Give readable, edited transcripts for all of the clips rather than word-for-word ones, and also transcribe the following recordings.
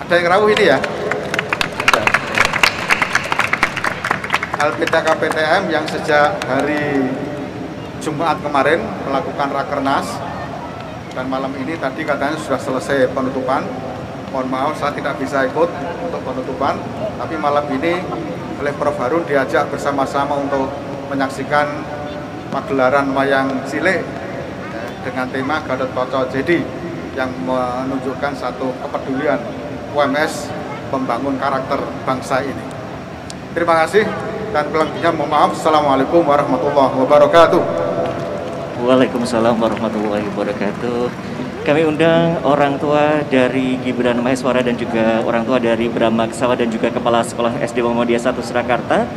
Ada yang rawuh ini ya? LPTK PTM yang sejak hari Jumat kemarin melakukan rakernas dan malam ini tadi katanya sudah selesai penutupan. Mohon maaf saya tidak bisa ikut untuk penutupan, tapi malam ini oleh Prof Harun diajak bersama-sama untuk menyaksikan pagelaran wayang cilik dengan tema Gatotkaca Jadi yang menunjukkan satu kepedulian UMS membangun karakter bangsa ini. Terima kasih dan selebihnya mohon maaf. Assalamualaikum warahmatullahi wabarakatuh. Waalaikumsalam warahmatullahi wabarakatuh. Kami undang orang tua dari Gibran Maheswara dan juga orang tua dari Brahma Kesawa dan juga Kepala Sekolah SD Muhammadiyah 1 Surakarta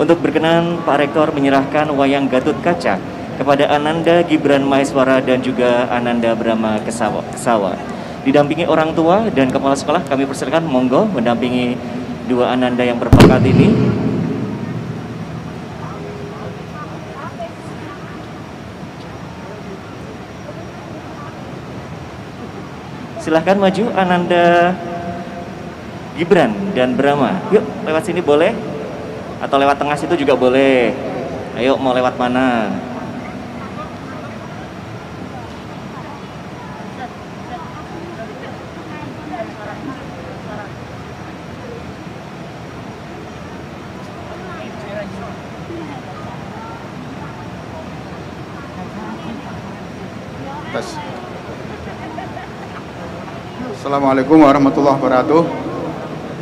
untuk berkenan Pak Rektor menyerahkan wayang Gatotkaca kepada Ananda Gibran Maheswara dan juga Ananda Brahma Kesawa. Didampingi orang tua dan kepala sekolah, kami persilakan monggo mendampingi dua Ananda yang berpangkat ini. Silahkan maju Ananda Gibran dan Brahma. Yuk lewat sini boleh, atau lewat tengah situ juga boleh. Ayo mau lewat mana? Assalamualaikum warahmatullahi wabarakatuh.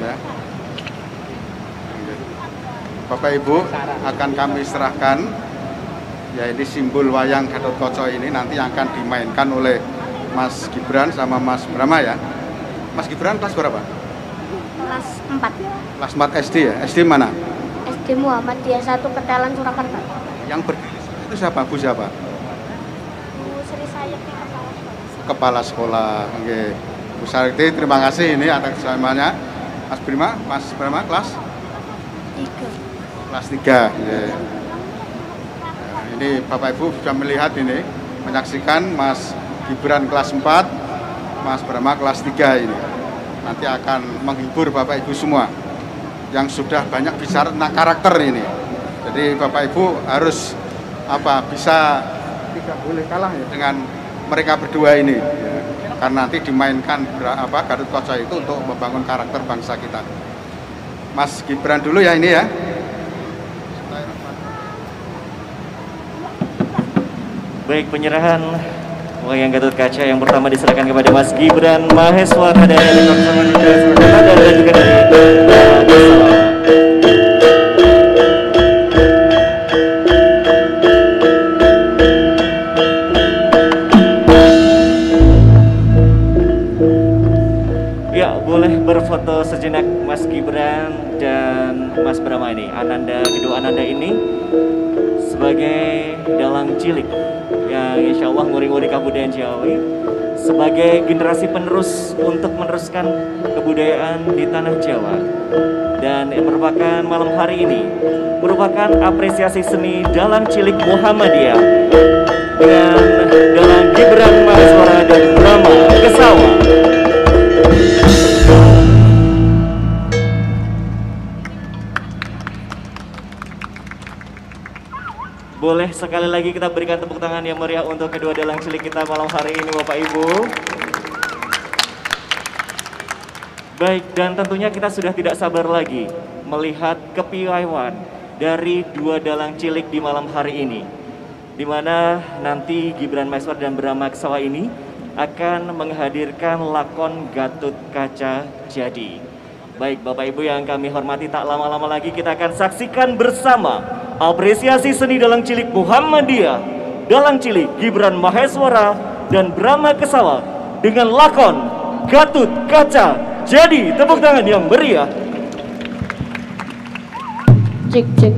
Ya. Bapak Ibu, akan kami serahkan ya ini simbol wayang Gatotkaca ini nanti akan dimainkan oleh Mas Gibran sama Mas Brahma ya. Mas Gibran kelas berapa? Kelas 4. Kelas 4 SD ya. SD mana? SD Muhammadiyah 1 Ketelan Surakarta. Yang berdiri itu siapa? Bu siapa? Bu Sri Sayeti Kepala Sekolah. Oke. Bu Sariti, terima kasih ini atas kesempatannya. Mas Brahma kelas 3. Kelas 3. Ya. Nah, ini Bapak Ibu sudah melihat ini, menyaksikan Mas Gibran kelas 4, Mas Brahma kelas 3 ini. Nanti akan menghibur Bapak Ibu semua yang sudah banyak bicara tentang karakter ini. Jadi Bapak Ibu harus bisa tidak boleh kalah ya dengan mereka berdua ini. Ya. Karena nanti dimainkan Gatotkaca itu untuk membangun karakter bangsa kita. Mas Gibran dulu ya ini ya. Baik, penyerahan wayang Gatotkaca yang pertama diserahkan kepada Mas Gibran Maheswara dari dan juga dari berfoto sejenak Mas Gibran dan Mas Brahma ini. Kedua Ananda ini sebagai dalang cilik yang insya Allah nguri-nguri kebudayaan Jawi, sebagai generasi penerus untuk meneruskan kebudayaan di tanah Jawa. Dan yang merupakan malam hari ini merupakan apresiasi seni dalang cilik Muhammadiyah dengan dalang Gibran Maheswara dan Brahma Kesawa. Boleh sekali lagi kita berikan tepuk tangan yang meriah untuk kedua dalang cilik kita malam hari ini Bapak Ibu. Baik, dan tentunya kita sudah tidak sabar lagi melihat kepiawaian dari dua dalang cilik di malam hari ini, di mana nanti Gibran Maheswara dan Brahma Kesawa ini akan menghadirkan lakon Gatotkaca Jadi. Baik Bapak Ibu yang kami hormati, tak lama-lama lagi kita akan saksikan bersama apresiasi seni dalang cilik Muhammadiyah, dalang cilik Gibran Maheswara dan Brahma Kesawa dengan lakon Gatotkaca Jadi. Tepuk tangan yang meriah. Cek cek.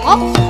Tokok.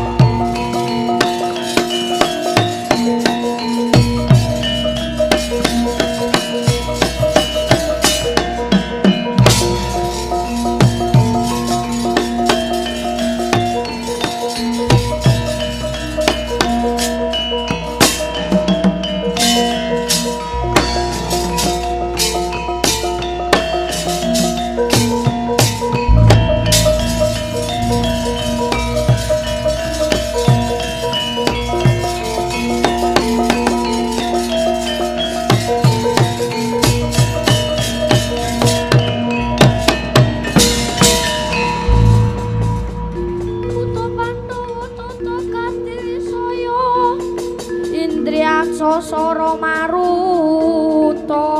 Sosoro maruta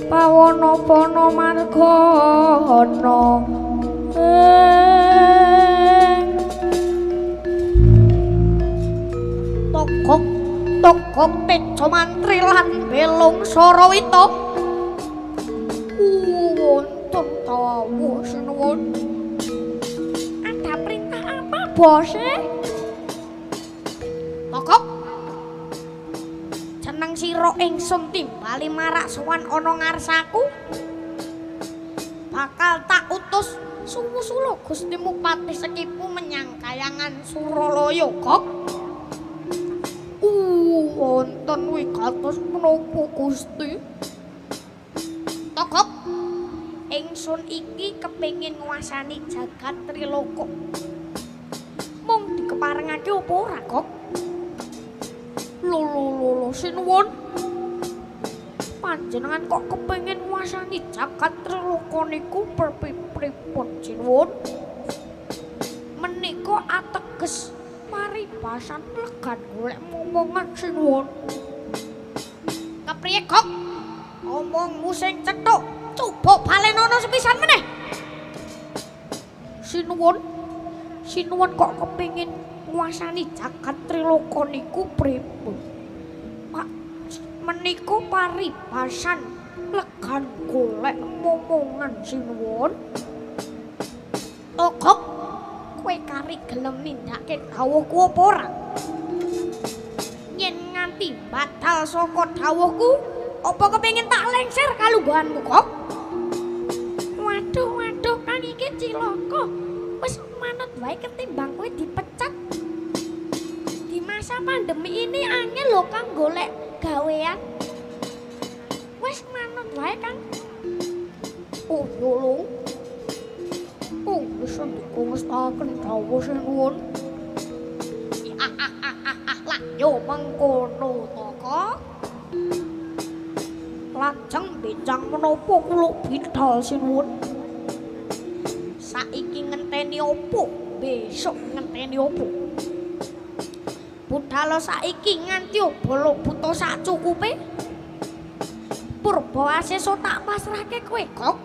pawana pana margana tokok tokok tejo mantri lan belung sarawita wonten tawuh sinuwun ada perintah apa bos tokok jeneng sira ingsun timbali marak sowan ana ngarsaku bakal tak utus suwu-suwu Gusti Mupati Sekipu menyang Kayangan Suralaya kok wonten wigatos menapa Gusti tokok ingsun iki kepengin nguasani jagat Triloko mung dikeparengake apa ora kok lolo sinuwun panjenengan kok kepengin nguasani jagat Triloko niku pripun sinuwun menika ateges paribasan legan golek momongan sinuwun kepriye kok omongmu sing cethuk coba balenono sepisan meneh sinuwun kok kepengin nguasani jagat Triloko niku pripun Pak menika paribasan legan golek momongan sinuwun tokok kowe kari gelem nindakake dawuhku apa ora yen nganti batal saka dawuhku apa kepengin tak lengser kalungguhanmu kok waduh kan iki cilaka wis manut wae ketimbang kowe dipecat di masa pandemi ini angel lho kang golek gawean wis manut wae kan oh lho wis dikongestaken dawuh sinuwun lah yo mengkono to kok lajeng benjang menapa kula bidhal sinuwun saiki ngenteni opo besok ngenteni opo budhal saiki nganti obolo buta sak cukupe purba asesa tak pasrahke kowe kok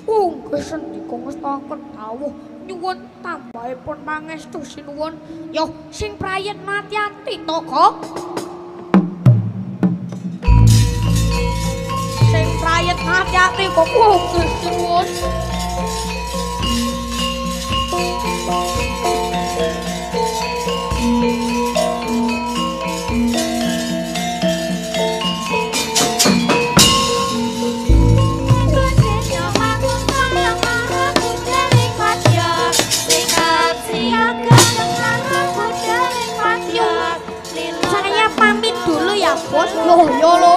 nggih sendika ngestaken dawuh nyuwun tambahipun pangestu sinuwun yo sing prayet mati-ati to kok sing prayet mati-ati kok nggih sinuwun bos yo lo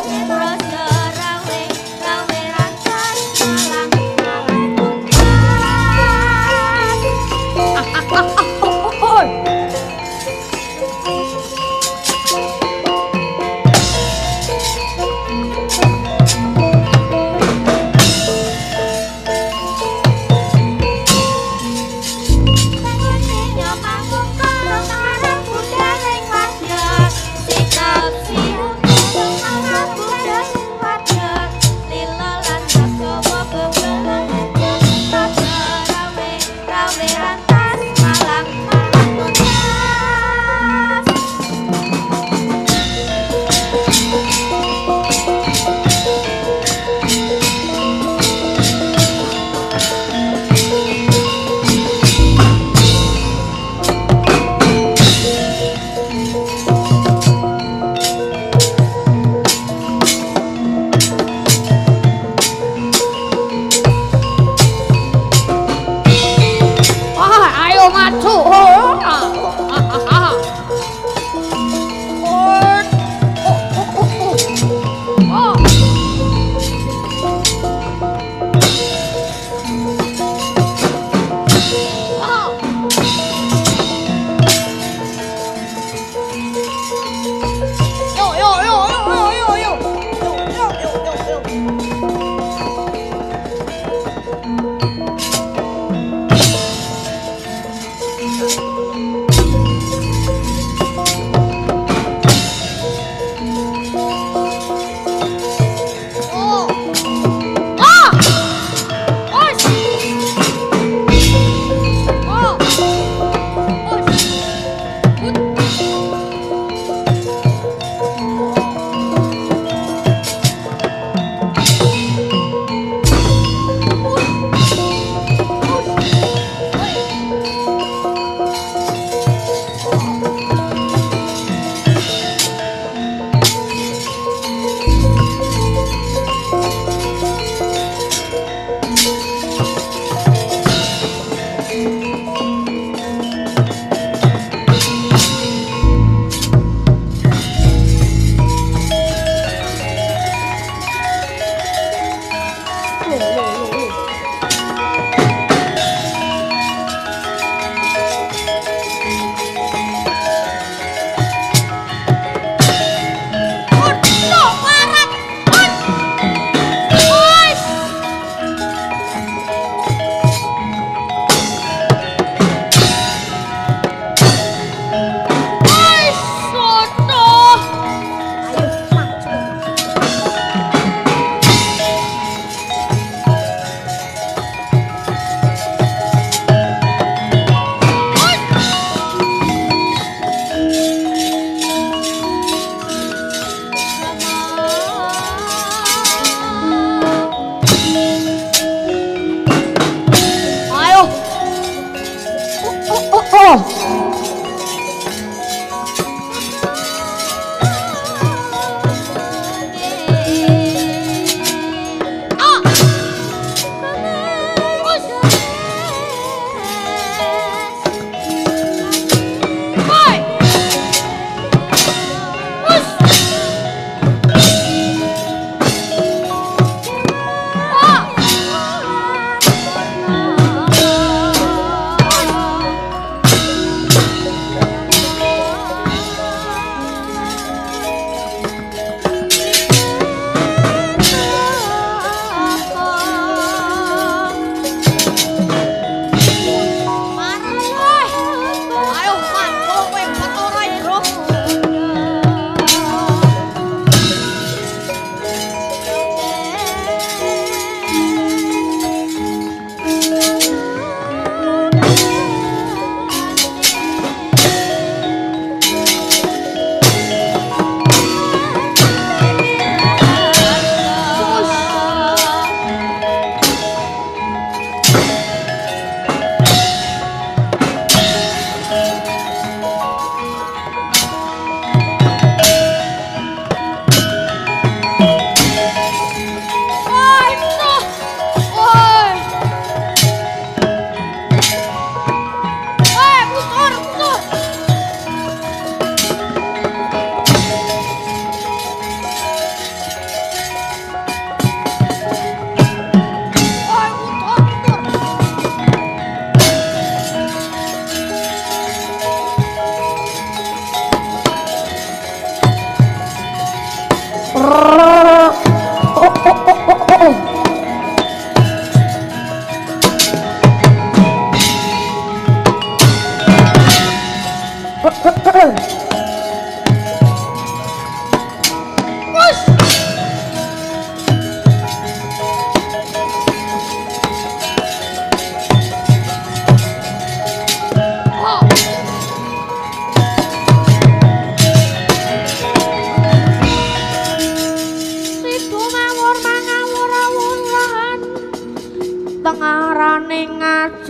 Tengarane ngajurit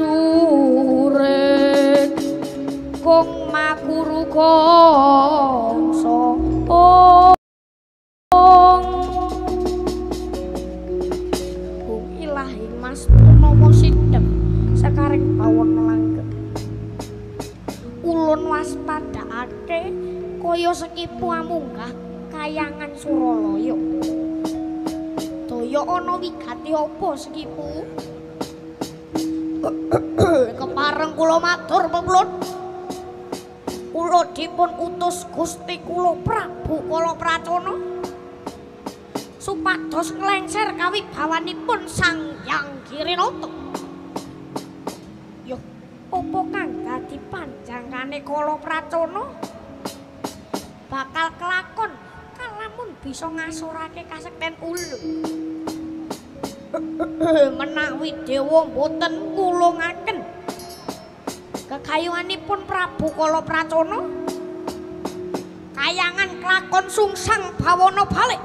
kung makuru kongso kung ilahi mas nomo sidem sekaring bawon langgeng ulun waspadakake kaya sekipu amunggah kayangan Suralaya daya ana wigati apa sekipu kepareng kula matur pemulun kula dipun utus Gusti kula Prabu Kalapracana supados nglengser kawibawanipun Sang Hyang Girinata. Yo apa kang dadi panjangane Kalapracana bakal kelakon kalamun bisa ngasorake kasekten ulun. Menawi dewa mboten ngulungaken kekayuanipun Prabu Kalapracana kayangan kelakon sungsang bawana balik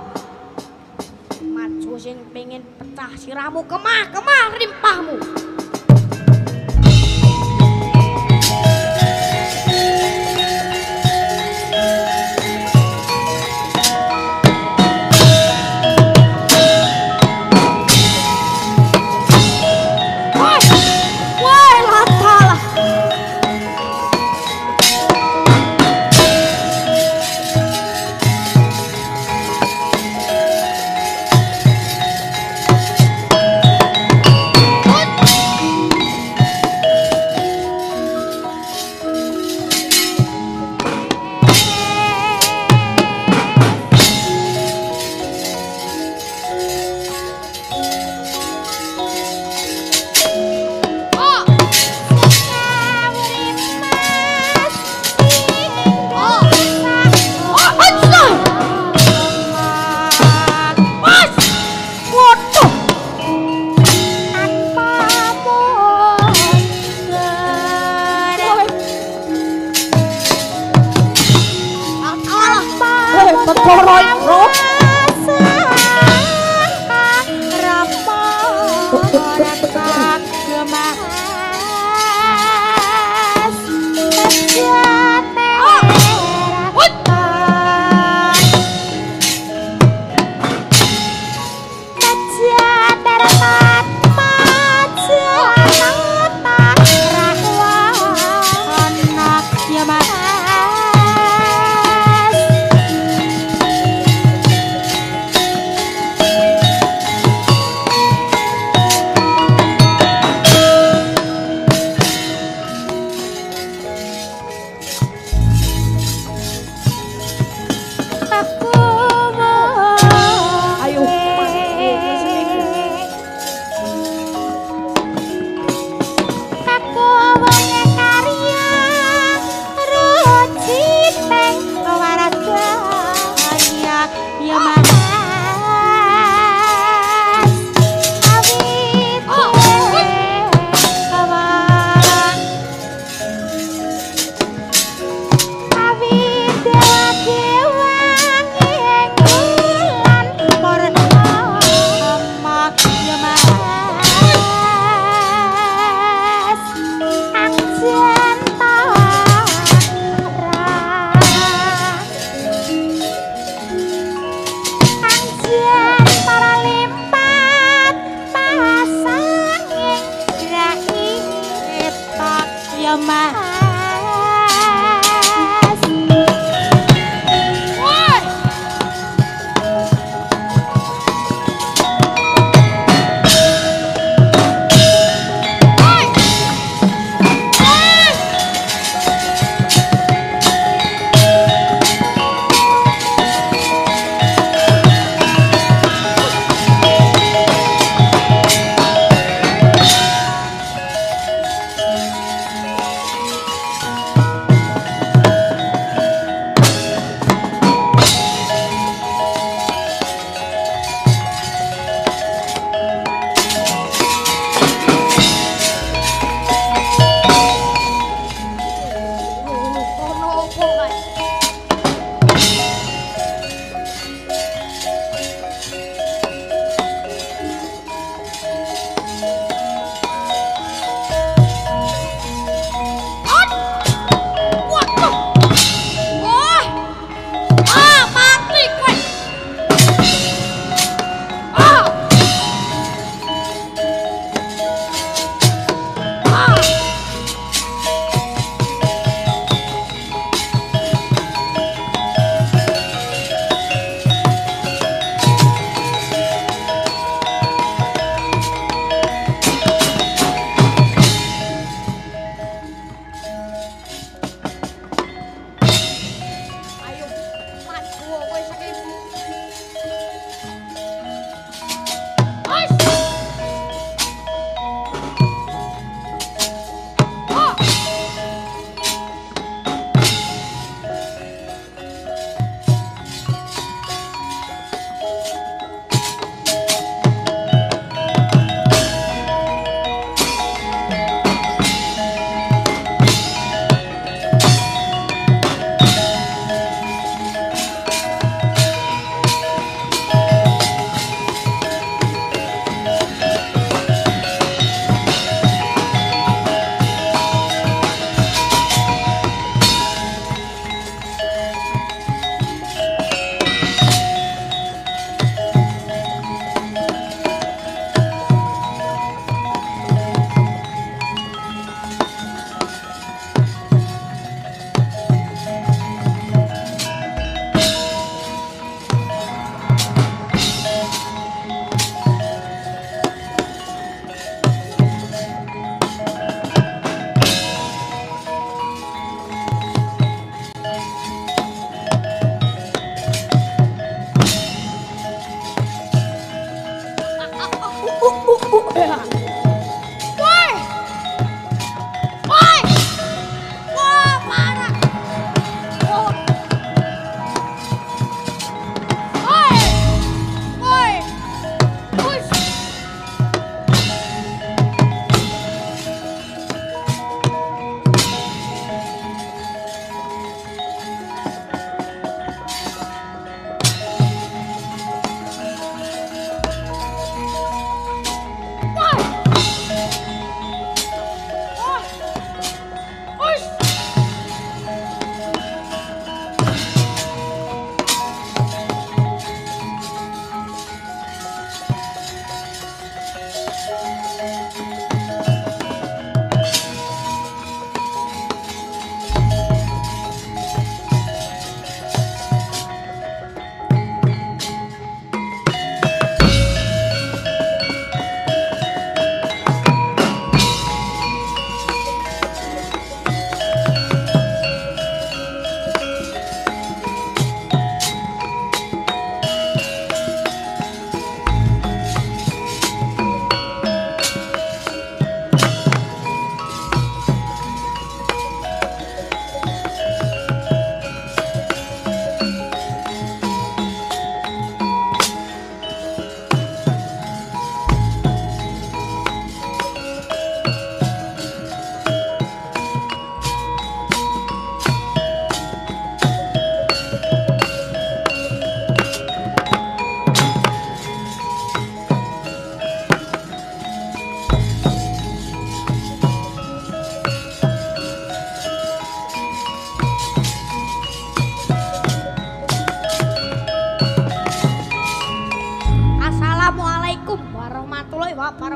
maju sing pengin pecah siramu kemah rimpahmu.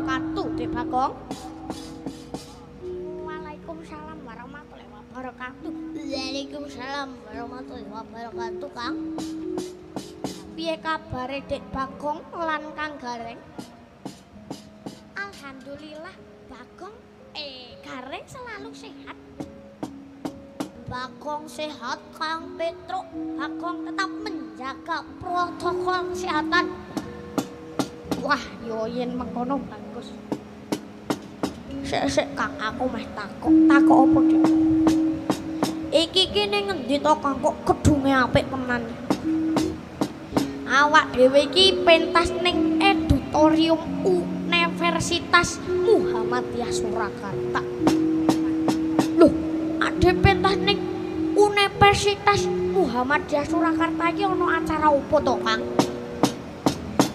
wabarakatuh, Dek Bagong. Waalaikumsalam warahmatullahi wabarakatuh. Waalaikumsalam warahmatullahi wabarakatuh, Kang. Piye kabare Dek Bagong lan Kang Gareng? Alhamdulillah, Bagong Gareng selalu sehat. Bagong sehat, Kang Petruk. Bagong tetap menjaga protokol kesehatan. Wah, yo yen mengkono bagus. Sik Kang, aku meh takok apa Dik? Iki ning ngendi to Kang, kok gedunge apik tenan. Awak dhewe iki pentas ning Edutorium Universitas Muhammadiyah Surakarta. Loh, ade pentas ning Universitas Muhammadiyah Surakarta iki ana acara opo to Kang?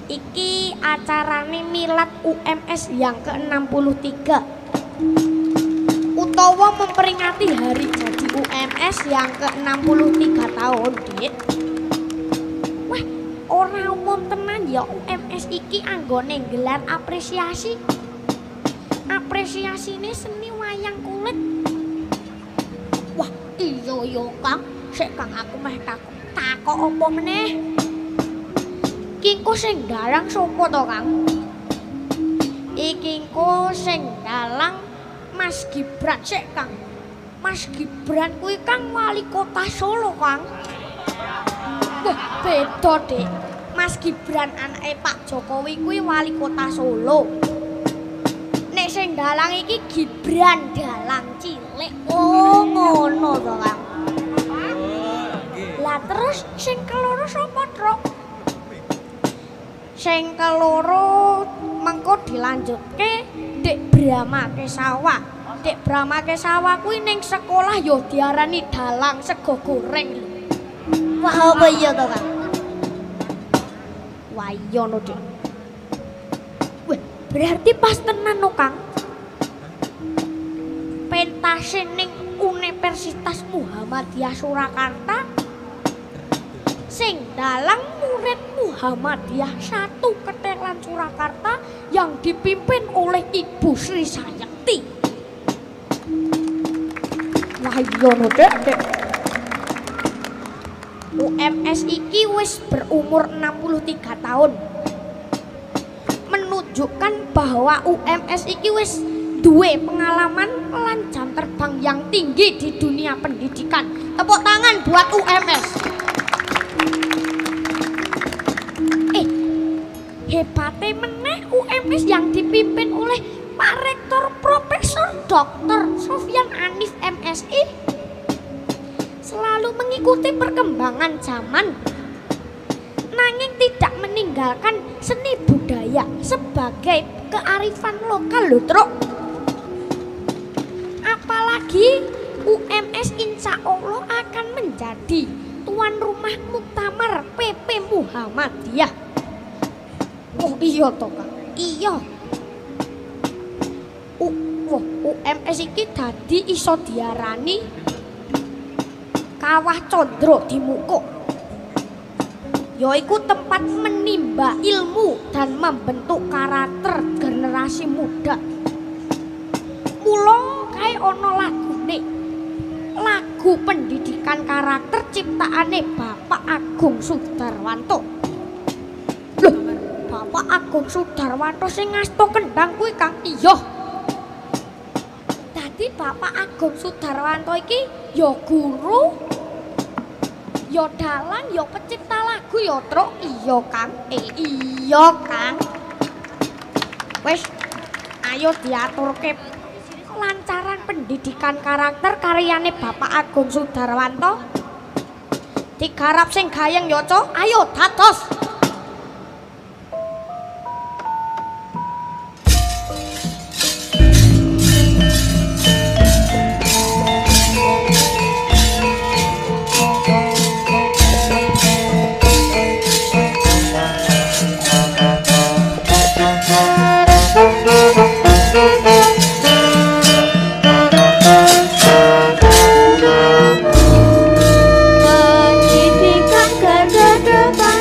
Iki acarane milad UMS yang ke-63 utawa memperingati hari jadi UMS yang ke-63 tahun, Dik. Wah, ora umum tenan ya UMS iki anggone gelar apresiasi. Apresiasine seni wayang kulit. Wah, iya yo Kang. Sik Kang, aku meh takok apa meneh? Iki sing dalang sapa to Kang? Iki sing dalang Mas Gibran. Sik Kang, Mas Gibran kuwi Kang wali kota Solo Kang. Wah, beda Dik. Mas Gibran anake Pak Jokowi kuwi wali kota Solo. Nek sing dalang iki Gibran dalang cilik. Oh, ngono to Kang. Lah terus sing keloro sapa, Truk? Sing keloro mengko dilanjutke Dek Brahma Kesawa. Dek Brahma Kesawa kuwi ning sekolah yo diarani dalang sego goreng lho. Wah, apa iya to, Kang? Wah, iya no, Dik. Wah, berarti pas tenan no, Kang. Pentase ning Universitas Muhammadiyah Surakarta sing dalang murid Muhammadiyah 1 Ketelan Surakarta yang dipimpin oleh Ibu Sri Sayekti. Wah iya no Dek. UMS iki wis berumur 63 tahun. Menunjukkan bahwa UMS iki wis duwe pengalaman lan jam terbang yang tinggi di dunia pendidikan. Tepuk tangan buat UMS. Hebate meneh UMS yang dipimpin oleh Pak Rektor Profesor Dr. Sofyan Anif MSI selalu mengikuti perkembangan zaman nanging tidak meninggalkan seni budaya sebagai kearifan lokal lho, Truk. Apalagi UMS insya Allah akan menjadi tuan rumah muktamar PP Muhammadiyah. Oh iya toh Kang, iya. UMS iki dadi iso diarani Kawah Condro di Muko. Yaiku tempat menimba ilmu dan membentuk karakter generasi muda. Mula kae ana lagune. Lagu pendidikan karakter ciptaane Bapak Agung Sudarwanto. Loh, Bapak Agung Sudarwanto sing ngasta kendang kuwi Kang. Iya. Dadi Bapak Agung Sudarwanto iki ya guru, ya dalang, ya pencipta lagu ya, Truk. Iya, Kang. Iya, Kang. Wes, ayo diaturke kelancaran pendidikan karakter karyane Bapak Agung Sudarwanto. Digarap sing gayeng ya, Cuk. Ayo dados. Pendidikan ke depan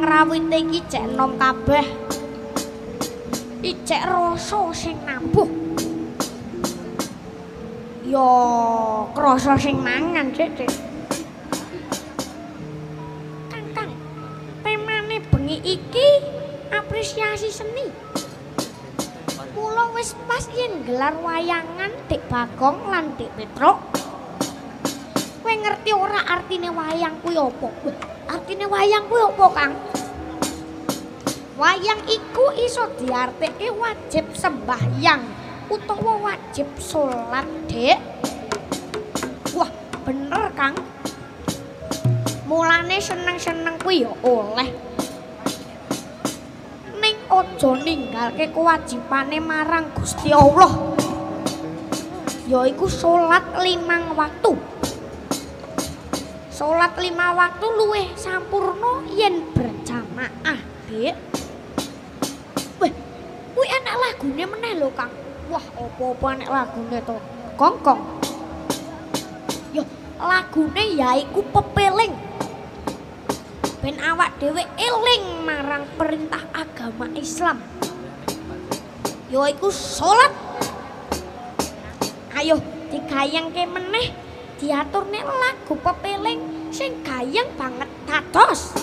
Rawite iki cek nom kabeh. Icek rasa sing nabuh. Yo krasa sing mangan Dik. Kang, temane bengi iki apresiasi seni. Mula wis pas yen gelar wayangan Dik Bagong lan Dik Petruk. Kowe ngerti ora artine wayang kuwi apa? Artine wayang kuwi apa, Kang? Wayang iku iso diartike wajib sembahyang utawa wajib salat, Dik. Wah, bener, Kang. Mulane seneng-seneng kuwi ya oleh. Ning aja ninggalke kewajibane marang Gusti Allah. Yaiku salat 5 waktu. Salat 5 waktu luwih sampurna yen berjamaah, Dik. Weh, kuwi enak lagune meneh lho, Kang. Wah, apa-apa enak lagune to. Kongkong. Yo, lagune yaiku pepeling. Ben awak dhewe eling marang perintah agama Islam. Yaiku salat. Ayo digayengke meneh, diaturne lagu pepeling sing gayeng banget dados.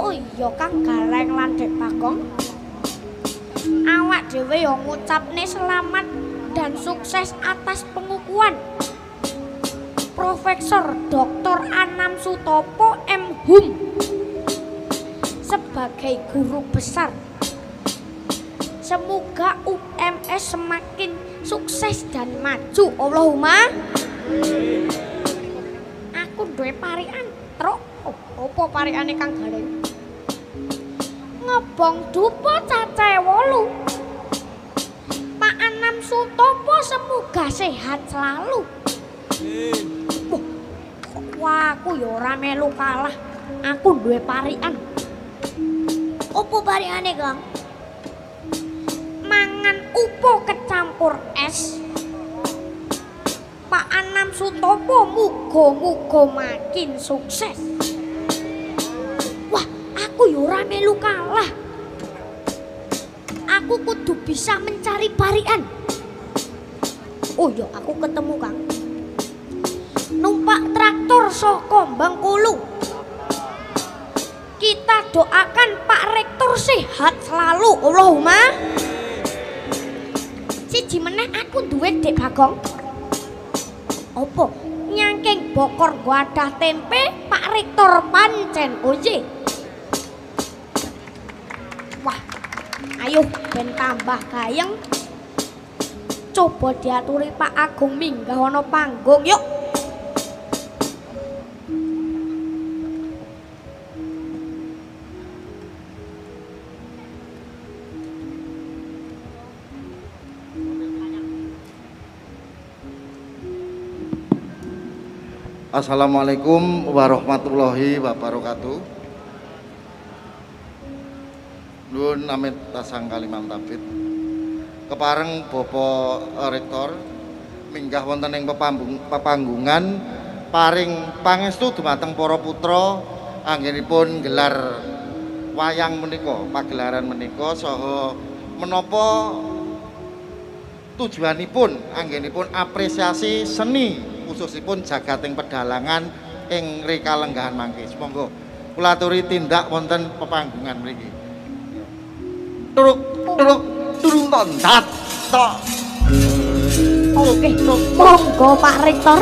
Oh iya Kang Galeng lan Dek Bagong. Awak dhewe yo ngucapne selamat dan sukses atas pengukuhan Profesor Dr. Anam Sutopo M. Hum sebagai guru besar. Semoga UMS semakin sukses dan maju. Allahumma. Aku duwe parikan, Truk. Apa parikane Kang Galeng? Ngebong dupa cacahe 8. Pak Anam Sutopo semoga sehat selalu. Wah, aku ya ora melu kalah. Aku duwe parikan. Apa parikane, Kang? Mangan upo kecampur es. Pak Anam Sutopo muga-muga makin sukses. Wah, aku ya ora melu kalah. Aku kudu bisa mencari parikan. Oh ya, aku ketemu Kang. Numpak traktor saka Bengkulu. Kita doakan Pak Rektor sehat selalu. Allahumma. Siji meneh aku duwe Dek Bagong. Apa? Nyangking bokor wadah tempe Pak Rektor pancen oye. Wah, ayo ben tambah gayeng. Coba diaturi Pak Agung minggah ana panggung yuk. Assalamualaikum warahmatullahi wabarakatuh. Nuwun amit tasang kaliman tabit. Kepareng Bapak Rektor minggah wonten ing pepanggungan paring pangestu dumateng para putra anggenipun gelar wayang menika, pagelaran menika saha menapa tujuanipun anggenipun apresiasi seni khususipun jagating pedalangan ing rika lenggahan mangke. Monggo kula aturi tindak wonten pepanggungan mriki. Turuk turung tondat tok. Oke, monggo Pak Rektor.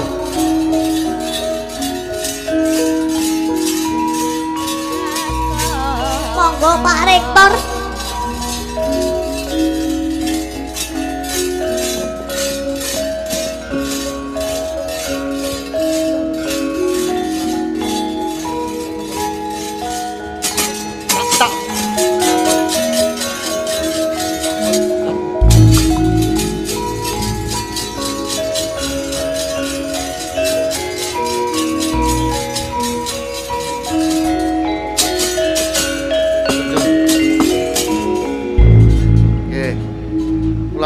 Monggo Pak Rektor.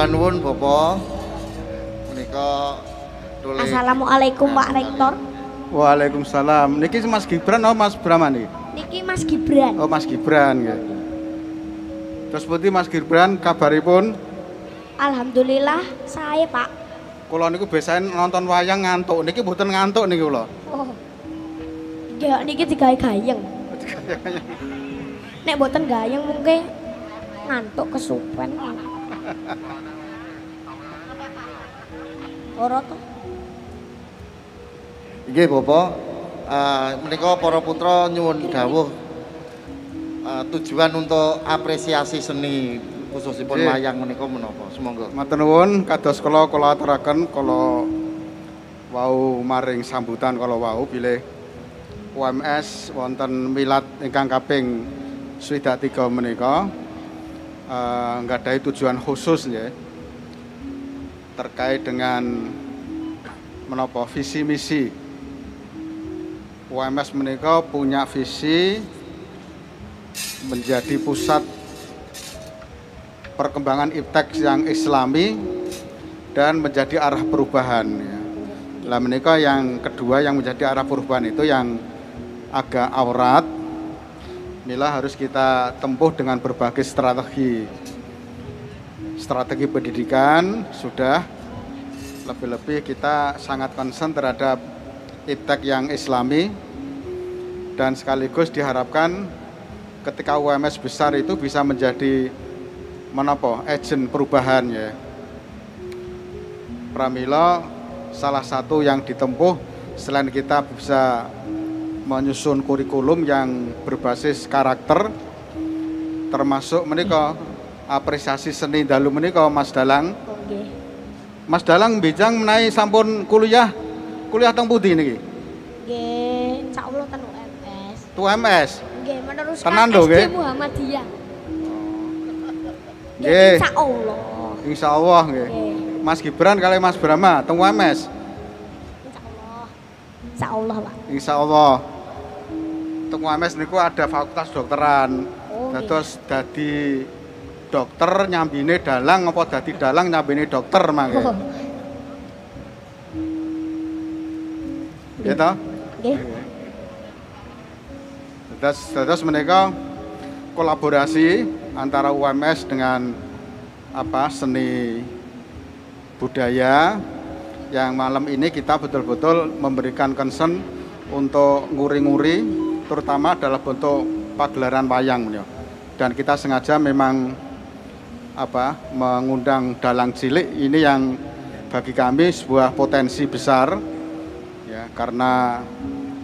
Nuwun Bapak menika tulis. Assalamualaikum Pak Rektor. Waalaikumsalam. Niki Mas Gibran atau Mas Brahma nih? Niki Mas Gibran. Oh Mas Gibran ya. Terus putih Mas Gibran kabaripun? Alhamdulillah saya Pak. Kula niku biasanya nonton wayang ngantuk. Niki mboten ngantuk niki kula. Oh. Ya niki digawe gayeng. Nek mboten gayeng mungkin ngantuk kesupen. Ora to. Nggih Bapak, menika para putra nyuwun dawuh tujuan untuk apresiasi seni khususipun wayang menika menapa? Semonggo. Matur nuwun kados kula aturaken kala wau maring sambutan kala wau bilih UMS wonten milad ingkang kaping 23 menika nggadahi tujuan khusus nggih terkait dengan menapa visi misi. UMS menika punya visi menjadi pusat perkembangan iptek yang islami dan menjadi arah perubahan ya. Lah menika yang kedua yang menjadi arah perubahan itu yang agak aurat. Mila harus kita tempuh dengan berbagai strategi pendidikan sudah, lebih-lebih kita sangat concern terhadap iptek yang islami dan sekaligus diharapkan ketika UMS besar itu bisa menjadi menapa agen perubahan ya. Pramila salah satu yang ditempuh selain kita bisa menyusun kurikulum yang berbasis karakter, termasuk menika apresiasi seni dalu menika Mas Dalang. Nggih. Mas Dalang bejang menawi sampun kuliah teng pundi niki? Nggih, insyaallah ten UMS. Tu MS. Nggih, meneruskan Tenan lho, SD nggih? Muhammadiyah. Nggih. Insyaallah. Insyaallah nggih. Nggih. Mas Gibran kali Mas Brahma teng UMS. Insyaallah. Insyaallah, Pak. Insyaallah. Teng UMS niku ada fakultas dokteran. Oh, nggih. Terus dadi dokter nyambine dalang apa dadi dalang nyambine dokter mangke. Oh, Ya toh? nggih. Terus mereka kolaborasi antara UMS dengan seni budaya yang malam ini kita betul-betul memberikan concern untuk nguri-nguri, terutama adalah bentuk pagelaran wayang ya. Dan kita sengaja memang mengundang dalang cilik ini yang bagi kami sebuah potensi besar ya, karena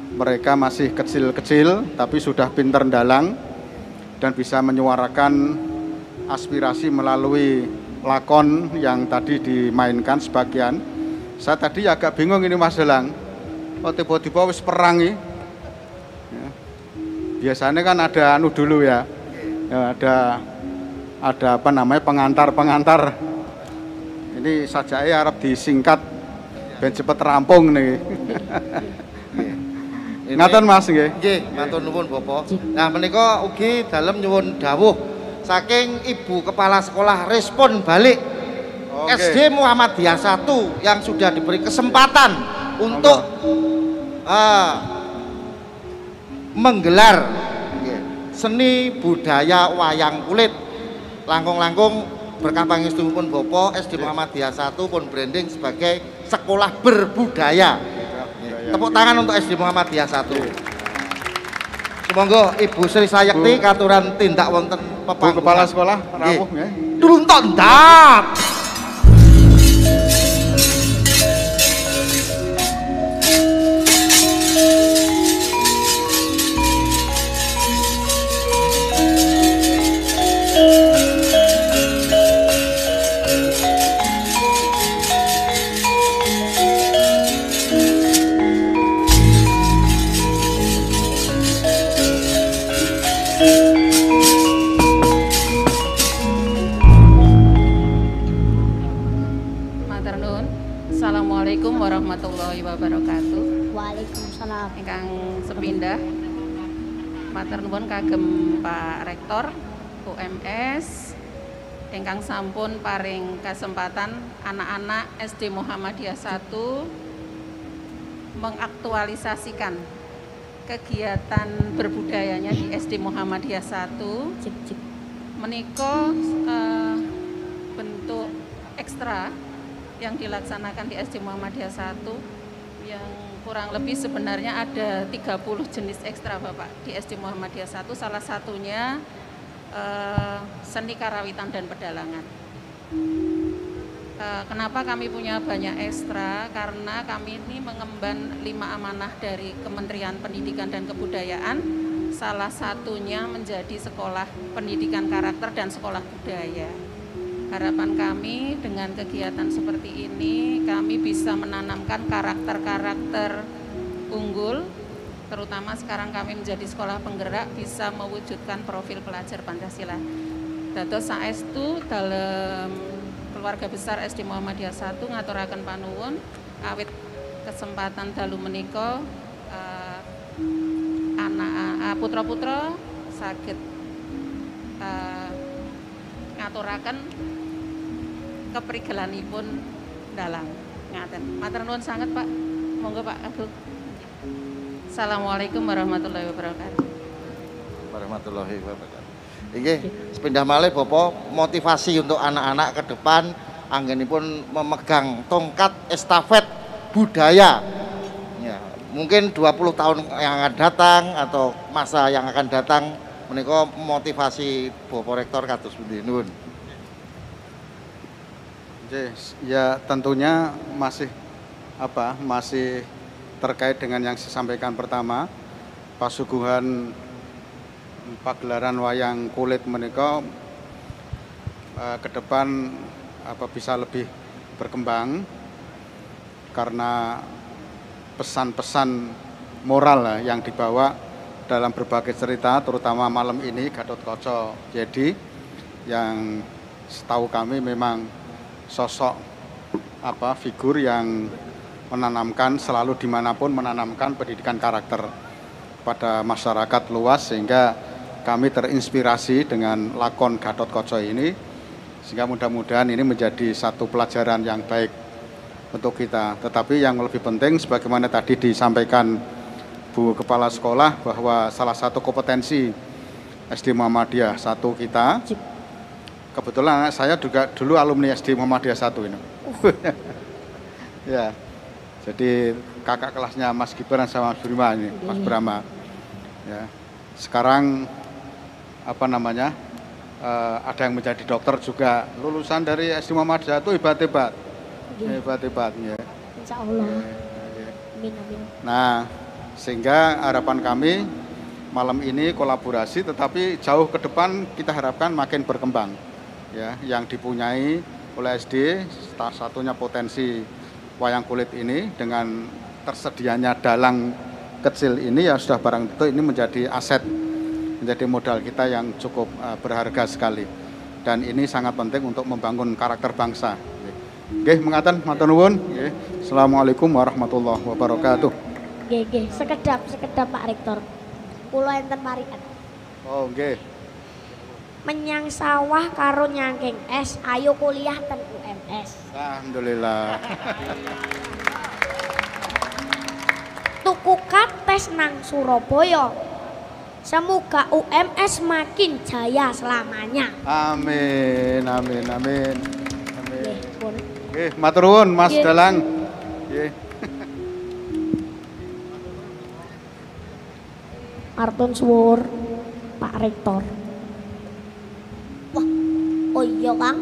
mereka masih kecil-kecil tapi sudah pinter dalang dan bisa menyuarakan aspirasi melalui lakon yang tadi dimainkan sebagian. Saya tadi agak bingung ini Mas Dalang, oh tiba-tiba wis perang ya. Biasanya kan ada anu dulu ya, ada pengantar. Ini saja harap disingkat ben cepet rampung nih. Ngaten Mas nggih. Nggih, matur nuwun Bapak. Nah, menika ugi dalem nyuwun dawuh saking Ibu Kepala Sekolah respon balik Oke. SD Muhammadiyah 1 yang sudah diberi kesempatan untuk menggelar seni budaya wayang kulit. Langkung-langkung berkah pangestunipun Bapak SD Muhammadiyah 1 pun branding sebagai sekolah berbudaya. Tepuk tangan untuk SD Muhammadiyah 1. Semoga Ibu Sri Sayekti katuran tindak wonten Bu pepanggung. Kepala Sekolah rawuh nggih. Turun tondak. Assalamualaikum warahmatullahi wabarakatuh. Waalaikumsalam. Ingkang sepindah matur nuwun kagem Pak Rektor UMS ingkang sampun paring kesempatan anak-anak SD Muhammadiyah 1 mengaktualisasikan kegiatan berbudayanya di SD Muhammadiyah 1. Menika bentuk ekstra yang dilaksanakan di SD Muhammadiyah 1 yang kurang lebih sebenarnya ada 30 jenis ekstra Bapak di SD Muhammadiyah 1, salah satunya seni karawitan dan pedalangan. Kenapa kami punya banyak ekstra? Karena kami ini mengemban 5 amanah dari Kementerian Pendidikan dan Kebudayaan, salah satunya menjadi sekolah pendidikan karakter dan sekolah budaya. Harapan kami dengan kegiatan seperti ini, kami bisa menanamkan karakter-karakter unggul, terutama sekarang kami menjadi sekolah penggerak, bisa mewujudkan profil pelajar Pancasila. Dados saestu dalam keluarga besar SD Muhammadiyah 1 ngaturaken panuwun awit kesempatan dalu menika anak putra-putra saged ngaturaken keprigelanipun dalang ngaten. Matur nuwun sanget Pak. Monggo Pak Abdul. Assalamualaikum warahmatullahi wabarakatuh. Warahmatullahi wabarakatuh. Inggih, sepindah malih Bapak, motivasi untuk anak-anak ke depan anggenipun memegang tongkat estafet budaya. Ya, mungkin 20 tahun yang akan datang atau masa yang akan datang Menika motivasi Bapak Rektor kados pundi nuwun. Ya tentunya masih terkait dengan yang saya sampaikan pertama, pasuguhan pagelaran wayang kulit menika ke depan bisa lebih berkembang karena pesan-pesan moral yang dibawa dalam berbagai cerita, terutama malam ini Gatotkaca. Jadi yang setahu kami memang sosok figur yang menanamkan selalu dimanapun menanamkan pendidikan karakter pada masyarakat luas, sehingga kami terinspirasi dengan lakon Gatotkaca ini, sehingga mudah-mudahan ini menjadi satu pelajaran yang baik untuk kita. Tetapi yang lebih penting sebagaimana tadi disampaikan Bu Kepala Sekolah bahwa salah satu kompetensi SD Muhammadiyah 1 kita, kebetulan anak saya juga dulu alumni SD Muhammadiyah 1 ini. Ya, jadi kakak kelasnya Mas Gibran sama Mas Brima ini, Mas Brahma. Ya, sekarang ada yang menjadi dokter juga, lulusan dari SD Muhammadiyah itu hebat-hebat. Hebat-hebat ya. Insya Allah. Amin, amin. Nah, sehingga harapan kami malam ini kolaborasi, tetapi jauh ke depan kita harapkan makin berkembang. Ya, yang dipunyai oleh SD, salah satunya potensi wayang kulit ini dengan tersedianya dalang kecil ini ya sudah barang tentu ini menjadi aset, menjadi modal kita yang cukup berharga sekali. Dan ini sangat penting untuk membangun karakter bangsa. Nggih, mengaten matur nuwun. Nggih. Assalamualaikum warahmatullahi wabarakatuh. Nggih, sekedap Pak Rektor. Kula enten parikan. Oh, nggih. Menyang sawah karo nyangking es, ayo kuliah ten UMS. Alhamdulillah. Tuku kates nang Surabaya. Semoga UMS makin jaya selamanya. Amin, amin, amin. Nggih, pun. Nggih, matur nuwun Mas Nggih. Dalang. Nggih. Artun suwur Pak Rektor. Wah, oh iya Kang,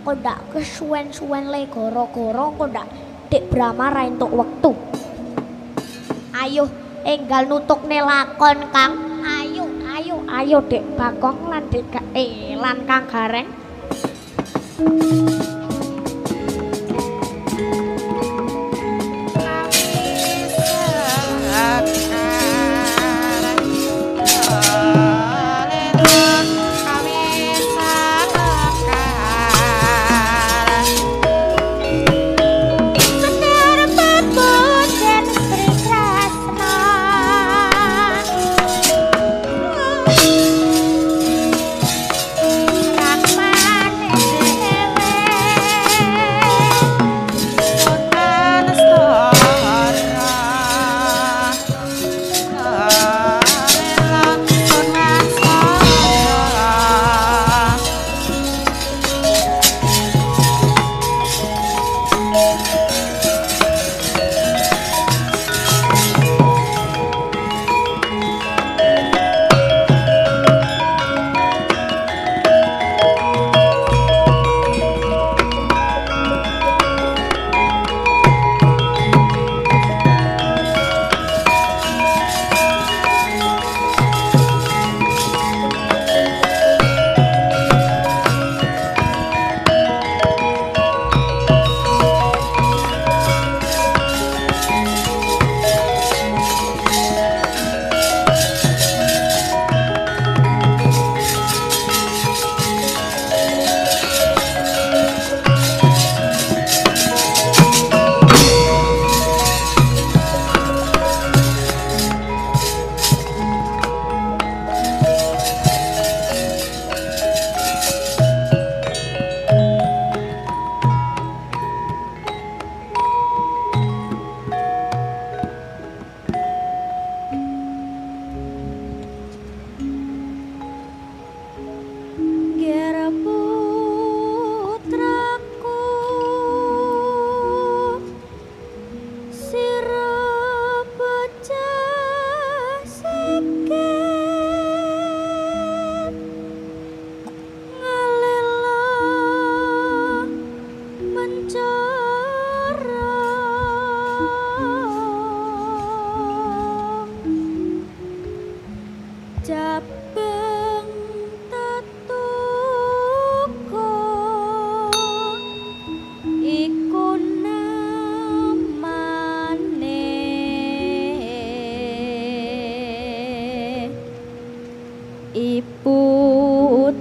kok ndak kesuwen-suwen le goro-goro, kok ndak Dek Brahma ra entuk wektu. Ayo enggal nutukne lakon Kang. Ayo Dek Bakong lan Dek lan Kang Gareng. Rakmane dewe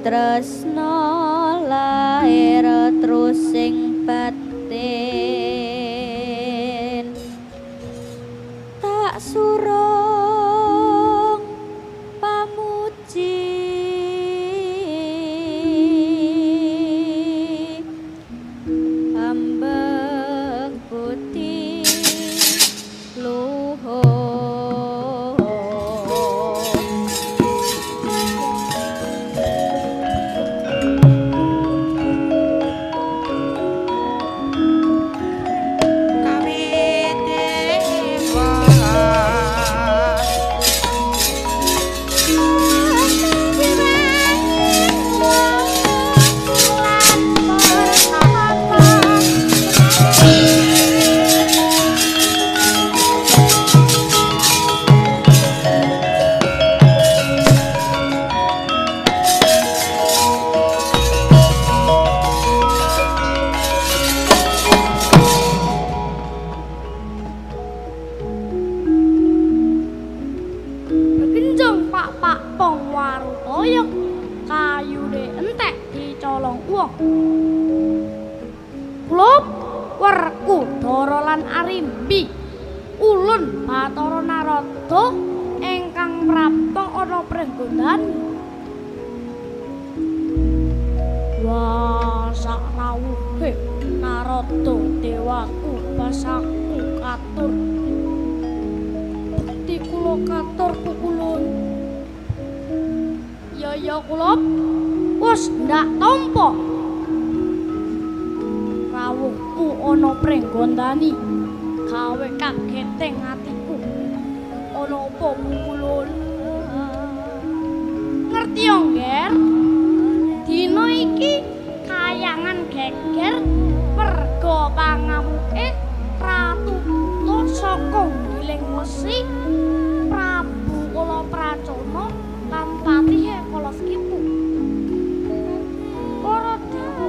tresno lair terus sing batin tak surung pamuji ambek putih luhur Arimbi ulun Bathara Narada ingkang prapta ana prenggonan wah sak rawuhe Narada dewaku basaku katur bekti kula katur pukulun ya kula wis ndak tampa rawuhku ana prenggondani gawe kageteng atiku ana apa pukulun ngerti yo Nger dina iki kayangan geger perga pangamuke Ratu saka Giling Wesi Prabu Kalapracana lan Patihe Kalaskipu para dewa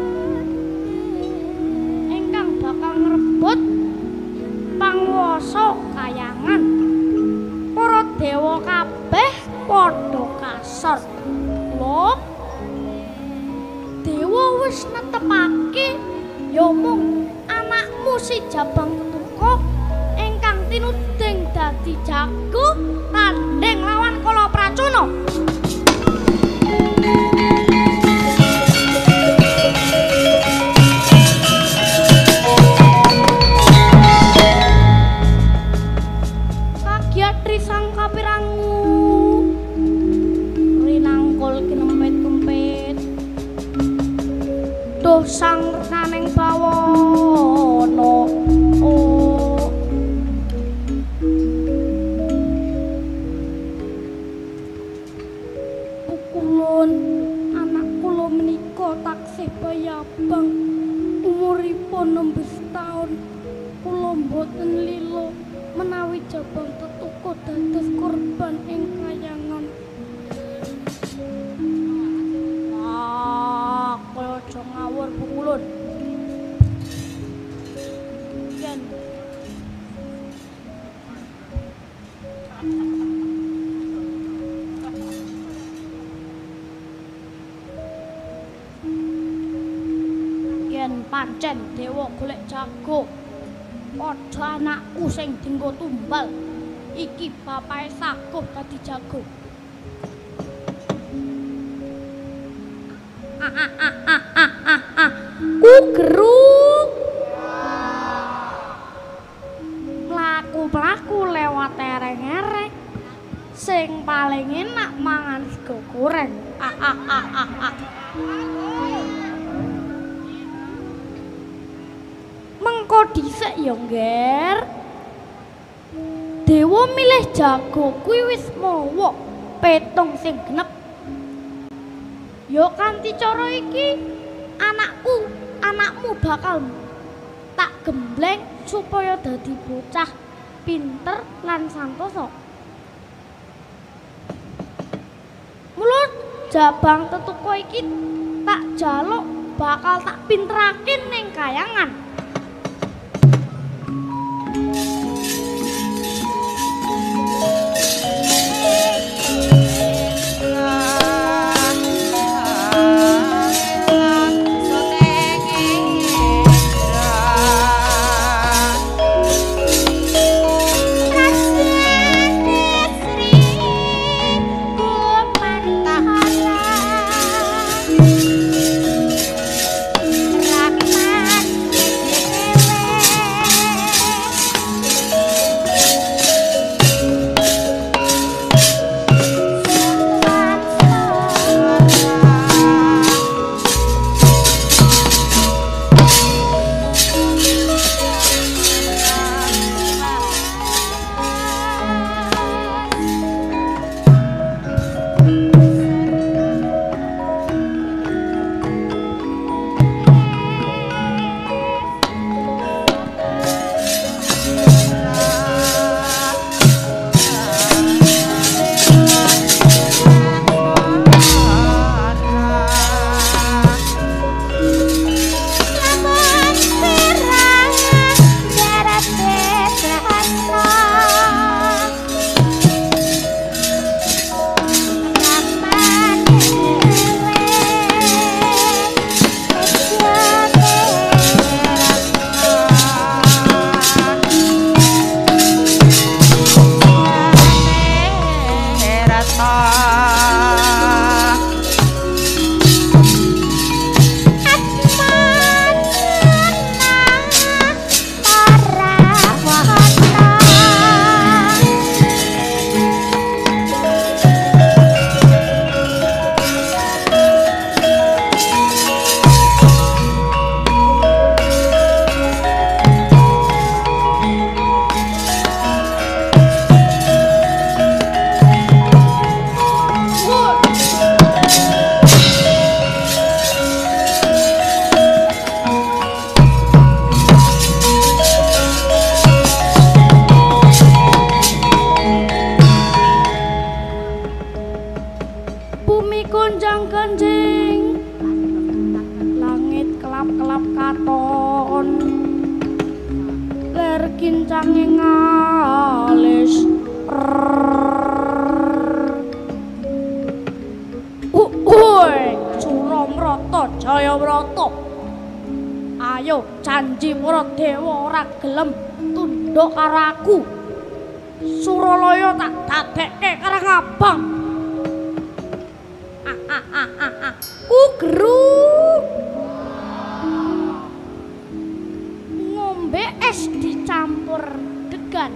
ingkang bakal ngrebut panguwasa kayangan para dewa kabeh padha kasar lho dewa wis netepake ya mung anakmu si Jabang Ketuka ingkang tinuding dadi jago tanding lawan Kalapracana sang naning bawana pukulun anak kula menika taksih bayabang umuripun 16 taun kula mboten lila menawi Jabang Ketuka dados korban ing kayangan aja ngawur pukulun yen pancen dewa golek jago padha anakku sing dienggo tumbal iki bapake saguh dadi jago Kugeruk mlaku-mlaku lewat ereng-ereng sing paling enak mangan sego goreng mengko dhisik ya Nger dewa milih jago kuwi wis mawa petung sing genep yo kanthi cara iki anakmu bakal tak gembleng supaya dadi bocah pinter lan santosa. Mulut Jabang Ketuka iki tak jaluk bakal tak pinterakin ning kayangan. ganjing langit kelap-kelap katon ler kincange ngalis Suramrata Jayabrata ayo janji para dewa ora gelem tunduk karo aku Suralaya tak dadekke karang abang Geruk ngombe es dicampur degan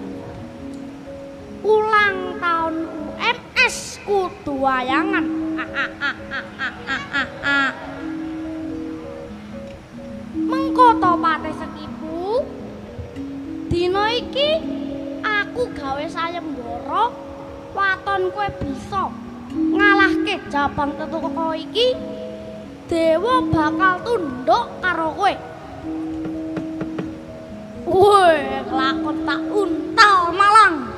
ulang tahun UMS kudu wayangan mengko to Patih Sekipu dina iki aku gawe sayembara waton kowe bisa ngalahke Jabang Tetuka iki dewa bakal tunduk karo kowe. Woi, kelakon tak untal malang.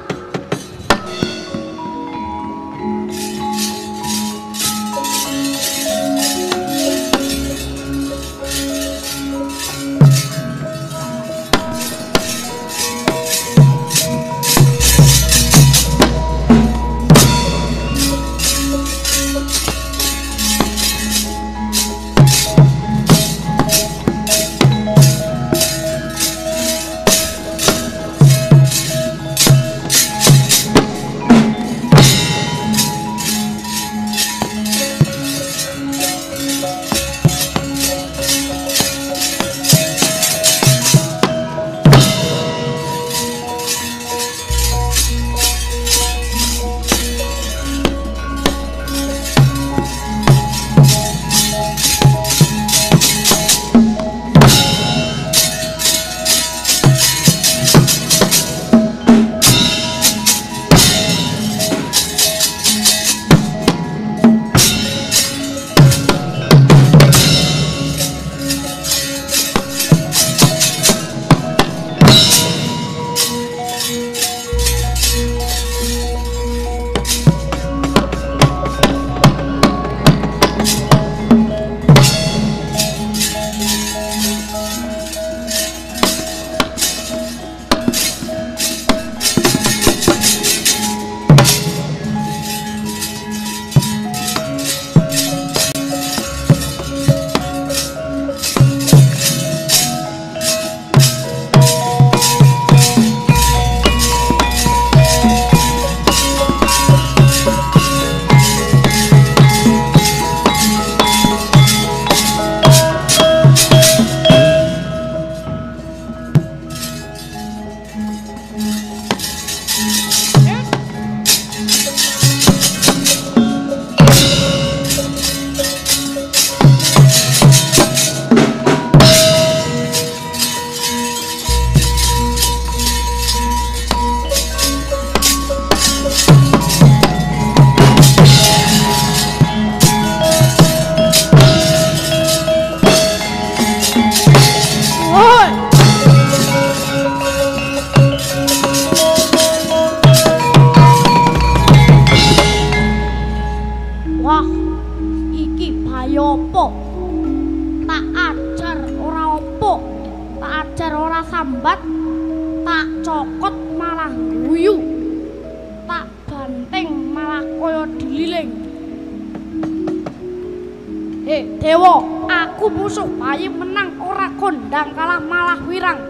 Dewa, aku musuh bayi menang ora kondang kalah malah wirang.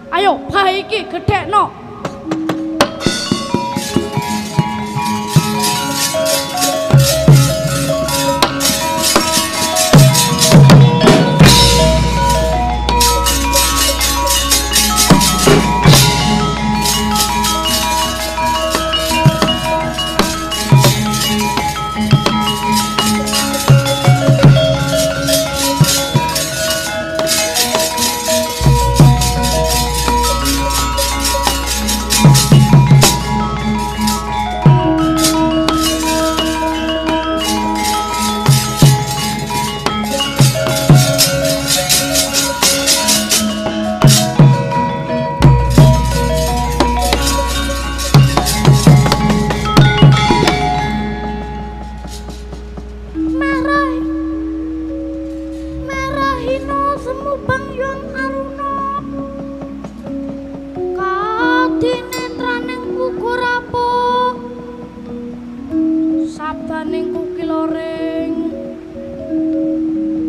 Ayo, bayi iki gedhekno. mubang yang aruna kadinetraning kukur apuk sabaning kukiloring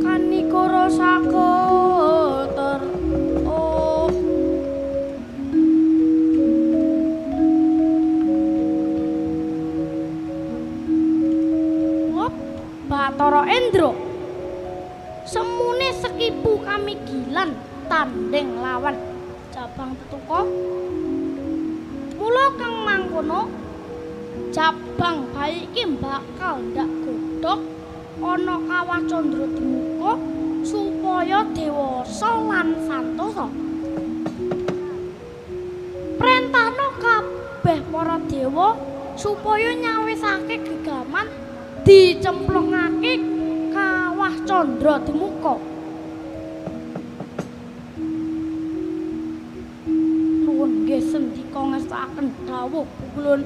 kanikara sagoter oh Bathara Endra semune sekipu kami gilan tanding lawan Jabang Tetuka mula kang mangkono Jabang bayi iki bakal ndak godhog ana Kawah Candra Dimuka supaya dewasa lan santosa prentahno kabeh para dewa supaya nyawisake gegaman dicemplungake Kawah Candra Dimuka. Nuwun nggih sendika ngestaken dawuh kula.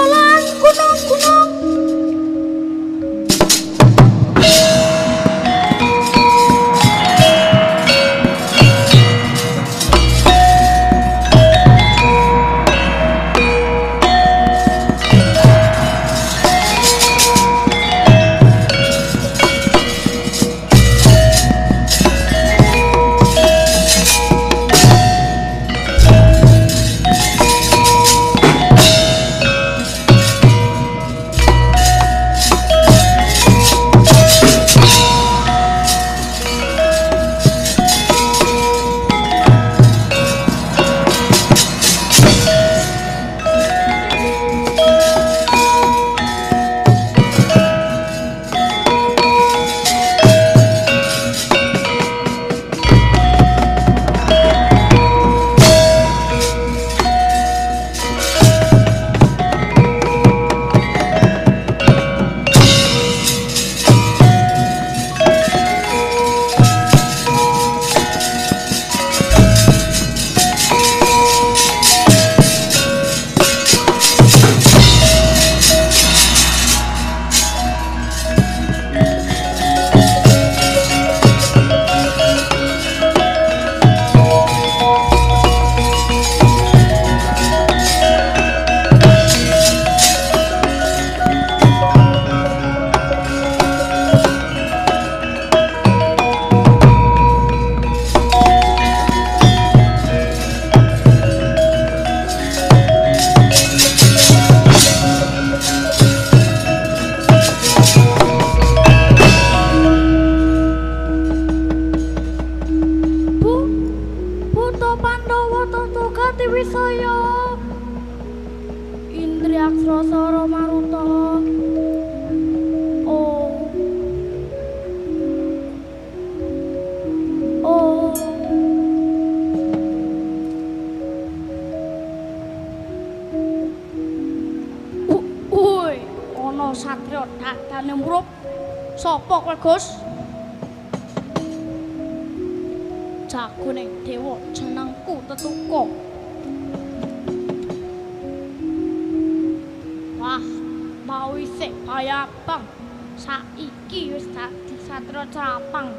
Lan gunung-gunung. Satrio dadane mrup. Sapa kowe, Gus? Jagoning dewa jenengku Tetuko. Wah, mau isih kaya abang. Saiki wis dadi Satrio Trapang.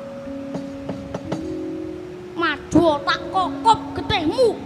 Maju tak kokop getihmu.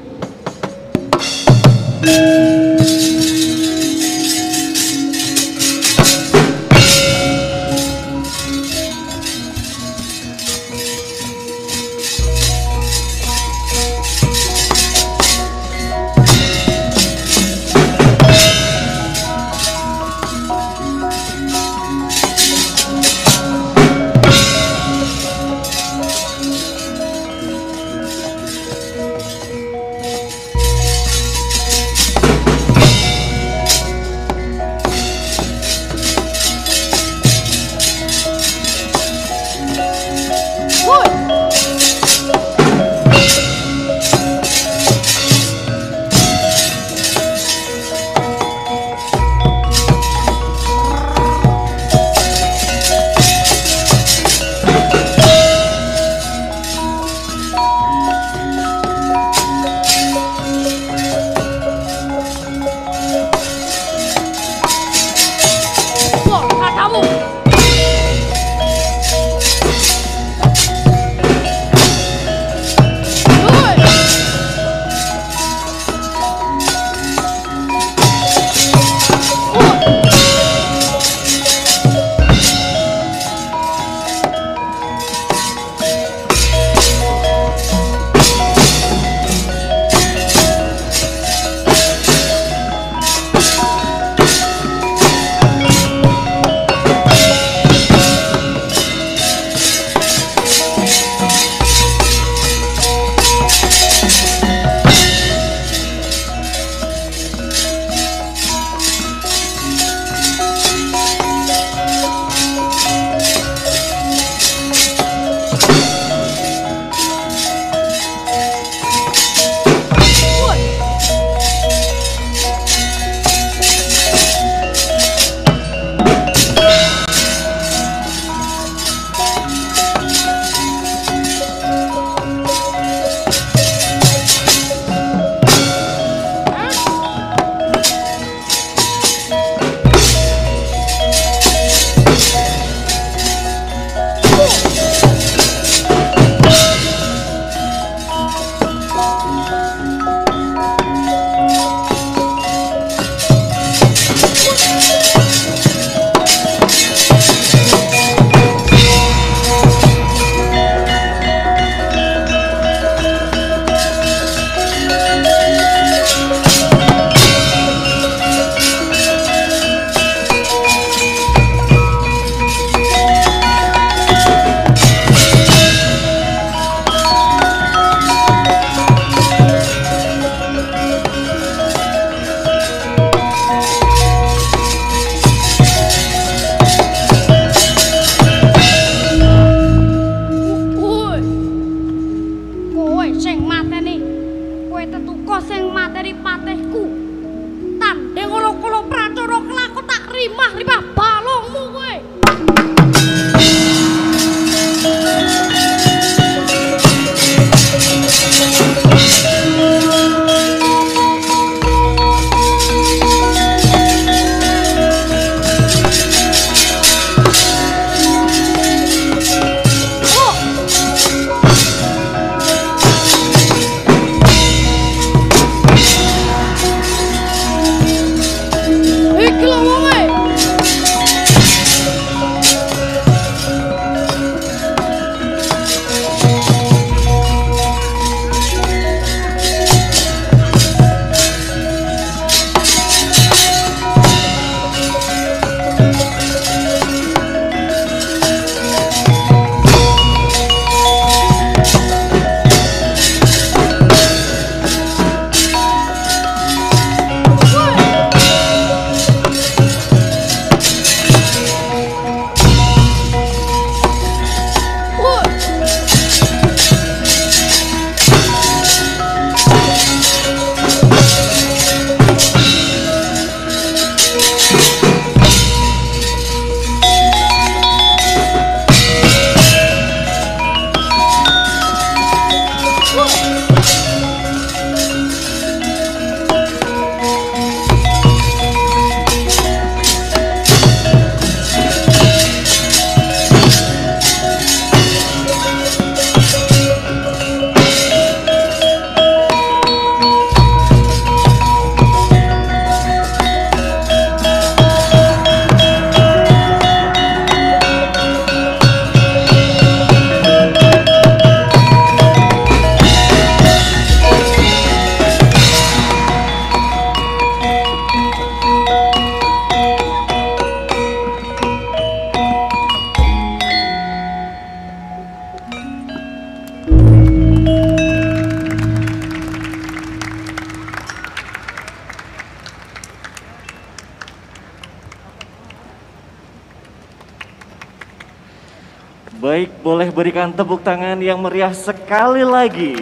Baik, boleh berikan tepuk tangan yang meriah sekali lagi.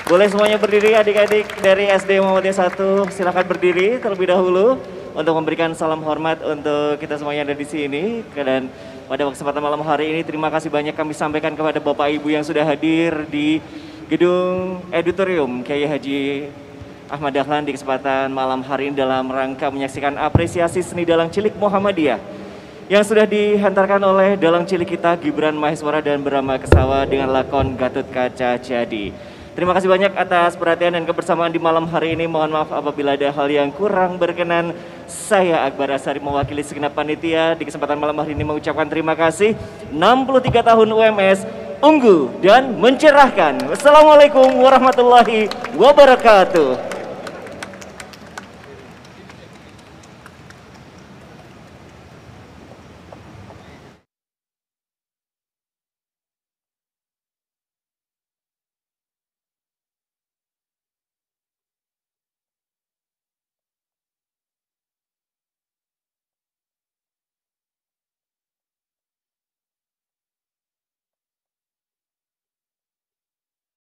Boleh semuanya berdiri adik-adik dari SD Muhammadiyah 1, silakan berdiri terlebih dahulu untuk memberikan salam hormat untuk kita semuanya yang ada di sini. Dan pada kesempatan malam hari ini terima kasih banyak kami sampaikan kepada Bapak Ibu yang sudah hadir di Gedung Auditorium Kiai Haji Ahmad Dahlan di kesempatan malam hari ini dalam rangka menyaksikan apresiasi seni dalang cilik Muhammadiyah yang sudah dihantarkan oleh dalang cilik kita Gibran Maheswara dan Brahma Kesawa dengan lakon Gatut Kaca Jadi. Terima kasih banyak atas perhatian dan kebersamaan di malam hari ini. Mohon maaf apabila ada hal yang kurang berkenan. Saya Akbar Asari mewakili segenap panitia di kesempatan malam hari ini mengucapkan terima kasih. 63 tahun UMS, unggul dan mencerahkan. Wassalamualaikum warahmatullahi wabarakatuh.